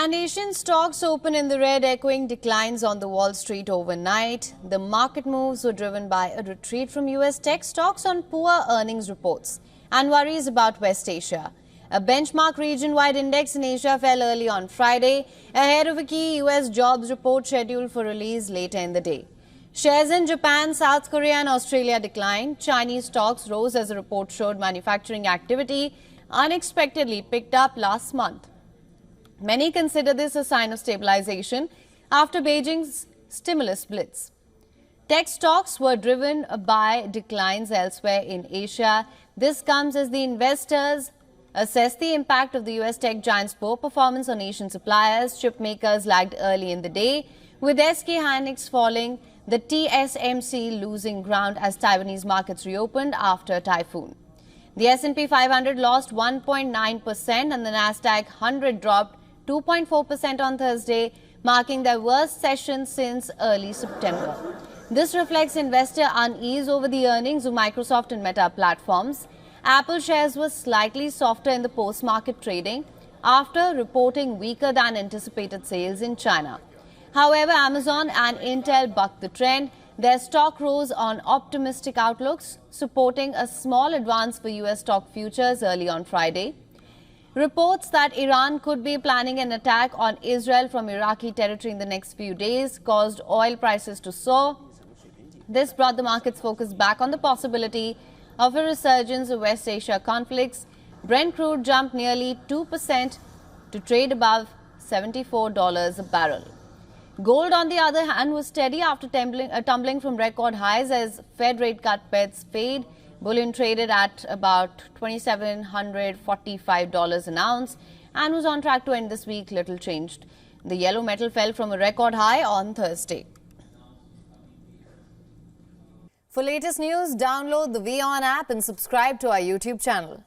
And Asian stocks open in the red, echoing declines on the Wall Street overnight. The market moves were driven by a retreat from US tech stocks on poor earnings reports and worries about West Asia. A benchmark region-wide index in Asia fell early on Friday, ahead of a key US jobs report scheduled for release later in the day. Shares in Japan, South Korea and Australia declined. Chinese stocks rose as the report showed manufacturing activity unexpectedly picked up last month. Many consider this a sign of stabilization after Beijing's stimulus blitz. Tech stocks were driven by declines elsewhere in Asia. This comes as the investors assess the impact of the US tech giant's poor performance on Asian suppliers. Chip makers lagged early in the day, with SK Hynix falling, the TSMC losing ground as Taiwanese markets reopened after a typhoon. The S&P 500 lost 1.9% and the Nasdaq 100 dropped 2.4% on Thursday, marking their worst session since early September. This reflects investor unease over the earnings of Microsoft and Meta platforms. Apple shares were slightly softer in the post-market trading after reporting weaker than anticipated sales in China. However, Amazon and Intel bucked the trend. Their stock rose on optimistic outlooks, supporting a small advance for US stock futures early on Friday. Reports that Iran could be planning an attack on Israel from Iraqi territory in the next few days caused oil prices to soar. This brought the market's focus back on the possibility of a resurgence of West Asia conflicts. Brent crude jumped nearly 2% to trade above $74 a barrel. Gold, on the other hand, was steady after tumbling from record highs as Fed rate cut bets fade. Bullion traded at about $2,745 an ounce and was on track to end this week little changed. The yellow metal fell from a record high on Thursday. For latest news, download the WION app and subscribe to our YouTube channel.